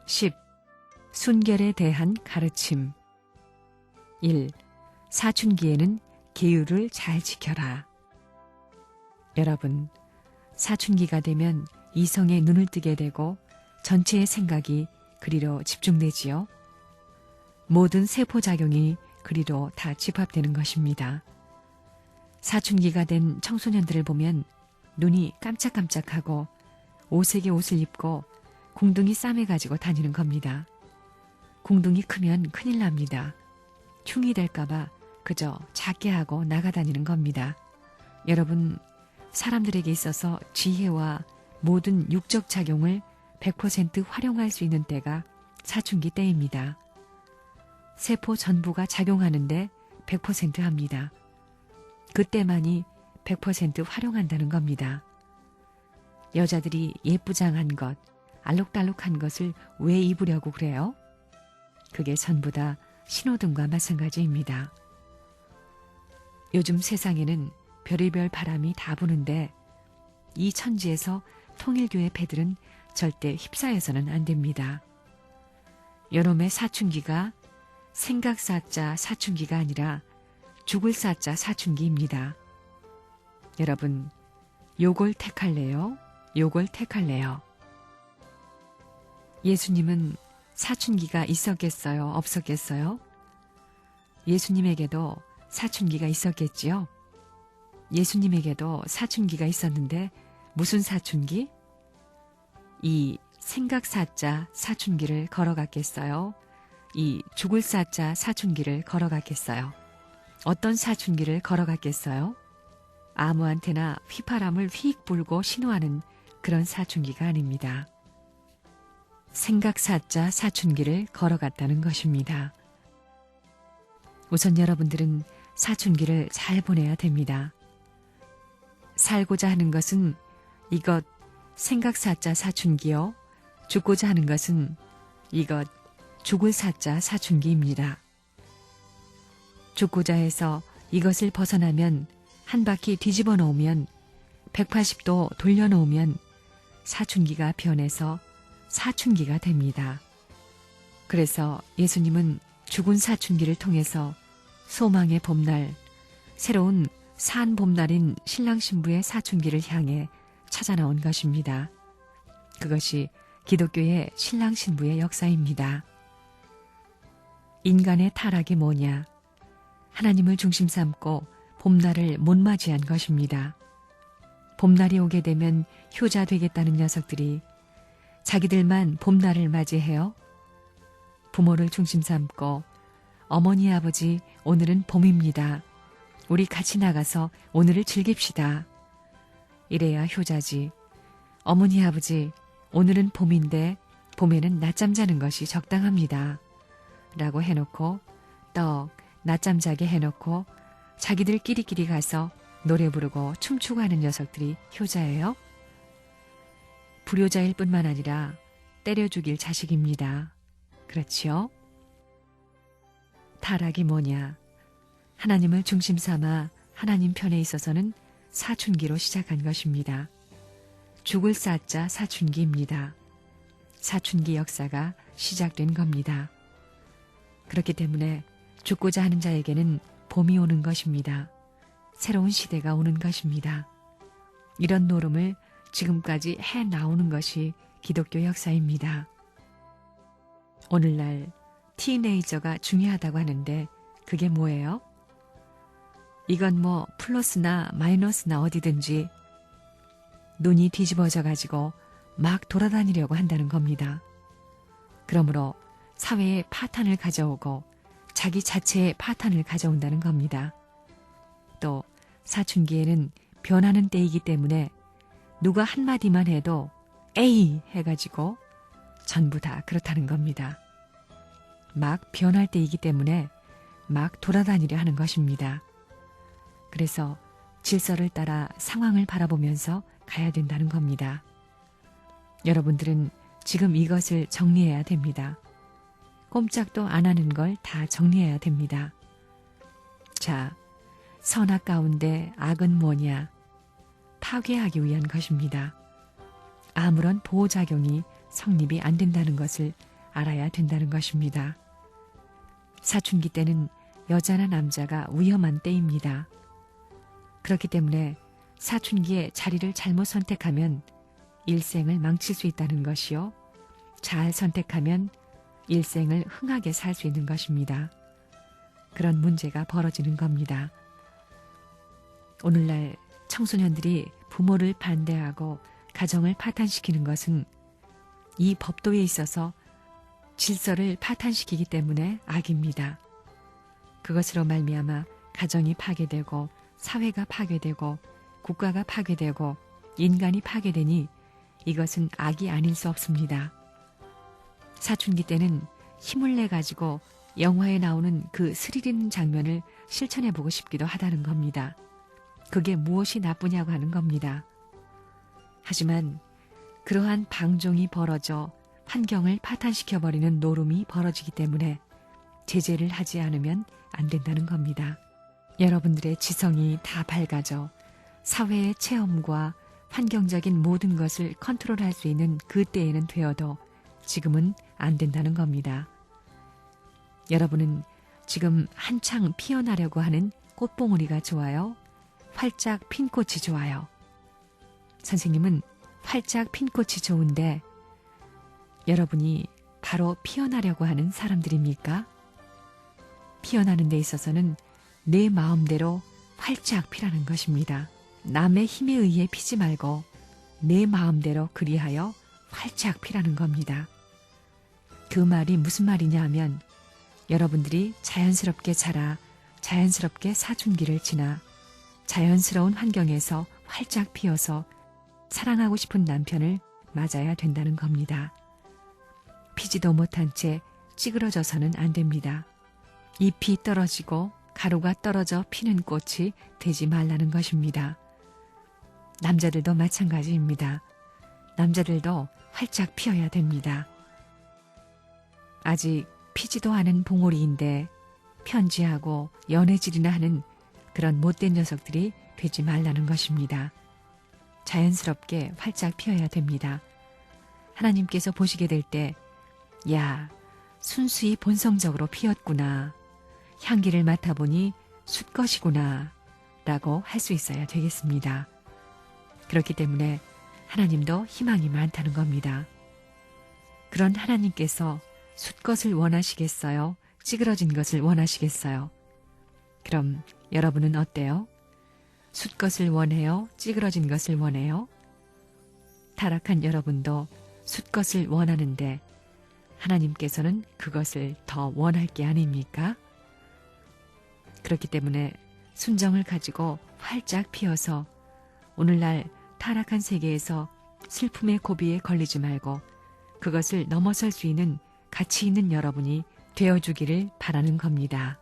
10. 순결에 대한 가르침. 1. 사춘기에는 계율을 잘 지켜라. 여러분, 사춘기가 되면 이성에 눈을 뜨게 되고 전체의 생각이 그리로 집중되지요. 모든 세포작용이 그리로 다 집합되는 것입니다. 사춘기가 된 청소년들을 보면 눈이 깜짝깜짝하고 오색의 옷을 입고 궁둥이 싸매가지고 다니는 겁니다. 궁둥이 크면 큰일 납니다. 흉이 될까봐 그저 작게 하고 나가다니는 겁니다. 여러분, 사람들에게 있어서 지혜와 모든 육적 작용을 100% 활용할 수 있는 때가 사춘기 때입니다. 세포 전부가 작용하는데 100% 합니다. 그때만이 100% 활용한다는 겁니다. 여자들이 예쁘장한 것, 알록달록한 것을 왜 입으려고 그래요? 그게 전부 다 신호등과 마찬가지입니다. 요즘 세상에는 별의별 바람이 다 부는데 이 천지에서 통일교의 패들은 절대 휩싸여서는 안 됩니다. 여놈의 사춘기가 생각사자 사춘기가 아니라 죽을 사자 사춘기입니다. 여러분, 요걸 택할래요? 요걸 택할래요? 예수님은 사춘기가 있었겠어요? 없었겠어요? 예수님에게도 사춘기가 있었겠지요? 예수님에게도 사춘기가 있었는데 무슨 사춘기? 이 생각사자 사춘기를 걸어갔겠어요? 이 죽을 사자 사춘기를 걸어갔겠어요? 어떤 사춘기를 걸어갔겠어요? 아무한테나 휘파람을 휙 불고 신호하는 그런 사춘기가 아닙니다. 생각사자 사춘기를 걸어갔다는 것입니다. 우선 여러분들은 사춘기를 잘 보내야 됩니다. 살고자 하는 것은 이것 생각사자 사춘기요. 죽고자 하는 것은 이것 죽을 사자 사춘기입니다. 죽고자 해서 이것을 벗어나면 한 바퀴 뒤집어 놓으면 180도 돌려놓으면 사춘기가 변해서 사춘기가 됩니다. 그래서 예수님은 죽은 사춘기를 통해서 소망의 봄날, 새로운 산 봄날인 신랑 신부의 사춘기를 향해 찾아 나온 것입니다. 그것이 기독교의 신랑 신부의 역사입니다. 인간의 타락이 뭐냐? 하나님을 중심 삼고 봄날을 못 맞이한 것입니다. 봄날이 오게 되면 효자 되겠다는 녀석들이 자기들만 봄날을 맞이해요. 부모를 중심 삼고 어머니 아버지 오늘은 봄입니다. 우리 같이 나가서 오늘을 즐깁시다. 이래야 효자지. 어머니 아버지 오늘은 봄인데 봄에는 낮잠 자는 것이 적당합니다. 라고 해놓고 떡 낮잠 자게 해놓고 자기들끼리끼리 가서 노래 부르고 춤추고 하는 녀석들이 효자예요? 불효자일 뿐만 아니라 때려 죽일 자식입니다. 그렇지요? 타락이 뭐냐? 하나님을 중심 삼아 하나님 편에 있어서는 사춘기로 시작한 것입니다. 죽을 사자 사춘기입니다. 사춘기 역사가 시작된 겁니다. 그렇기 때문에 죽고자 하는 자에게는 봄이 오는 것입니다. 새로운 시대가 오는 것입니다. 이런 노름을 지금까지 해 나오는 것이 기독교 역사입니다. 오늘날 티네이저가 중요하다고 하는데 그게 뭐예요? 이건 뭐 플러스나 마이너스나 어디든지 눈이 뒤집어져 가지고 막 돌아다니려고 한다는 겁니다. 그러므로 사회에 파탄을 가져오고 자기 자체의 파탄을 가져온다는 겁니다. 또 사춘기에는 변하는 때이기 때문에 누가 한마디만 해도 에이 해가지고 전부 다 그렇다는 겁니다. 막 변할 때이기 때문에 막 돌아다니려 하는 것입니다. 그래서 질서를 따라 상황을 바라보면서 가야 된다는 겁니다. 여러분들은 지금 이것을 정리해야 됩니다. 꼼짝도 안 하는 걸 다 정리해야 됩니다. 자, 선악 가운데 악은 뭐냐? 파괴하기 위한 것입니다. 아무런 보호작용이 성립이 안 된다는 것을 알아야 된다는 것입니다. 사춘기 때는 여자나 남자가 위험한 때입니다. 그렇기 때문에 사춘기에 자리를 잘못 선택하면 일생을 망칠 수 있다는 것이요. 잘 선택하면 일생을 흥하게 살 수 있는 것입니다. 그런 문제가 벌어지는 겁니다. 오늘날 청소년들이 부모를 반대하고 가정을 파탄시키는 것은 이 법도에 있어서 질서를 파탄시키기 때문에 악입니다. 그것으로 말미암아 가정이 파괴되고 사회가 파괴되고 국가가 파괴되고 인간이 파괴되니 이것은 악이 아닐 수 없습니다. 사춘기 때는 힘을 내가지고 영화에 나오는 그 스릴 있는 장면을 실천해보고 싶기도 하다는 겁니다. 그게 무엇이 나쁘냐고 하는 겁니다. 하지만 그러한 방종이 벌어져 환경을 파탄시켜버리는 노름이 벌어지기 때문에 제재를 하지 않으면 안 된다는 겁니다. 여러분들의 지성이 다 밝아져 사회의 체험과 환경적인 모든 것을 컨트롤할 수 있는 그때에는 되어도 지금은 안 된다는 겁니다. 여러분은 지금 한창 피어나려고 하는 꽃봉오리가 좋아요? 활짝 핀 꽃이 좋아요? 선생님은 활짝 핀 꽃이 좋은데 여러분이 바로 피어나려고 하는 사람들입니까? 피어나는 데 있어서는 내 마음대로 활짝 피라는 것입니다. 남의 힘에 의해 피지 말고 내 마음대로 그리하여 활짝 피라는 겁니다. 그 말이 무슨 말이냐 하면 여러분들이 자연스럽게 자라 자연스럽게 사춘기를 지나 자연스러운 환경에서 활짝 피어서 사랑하고 싶은 남편을 맞아야 된다는 겁니다. 피지도 못한 채 찌그러져서는 안 됩니다. 잎이 떨어지고 가루가 떨어져 피는 꽃이 되지 말라는 것입니다. 남자들도 마찬가지입니다. 남자들도 활짝 피어야 됩니다. 아직 피지도 않은 봉오리인데 편지하고 연애질이나 하는 그런 못된 녀석들이 되지 말라는 것입니다. 자연스럽게 활짝 피어야 됩니다. 하나님께서 보시게 될 때, 야, 순수히 본성적으로 피었구나. 향기를 맡아보니 숫것이구나. 라고 할 수 있어야 되겠습니다. 그렇기 때문에 하나님도 희망이 많다는 겁니다. 그런 하나님께서 숫것을 원하시겠어요? 찌그러진 것을 원하시겠어요? 그럼 여러분은 어때요? 숫것을 원해요? 찌그러진 것을 원해요? 타락한 여러분도 숫것을 원하는데 하나님께서는 그것을 더 원할 게 아닙니까? 그렇기 때문에 순정을 가지고 활짝 피어서 오늘날 타락한 세계에서 슬픔의 고비에 걸리지 말고 그것을 넘어설 수 있는 가치 있는 여러분이 되어주기를 바라는 겁니다.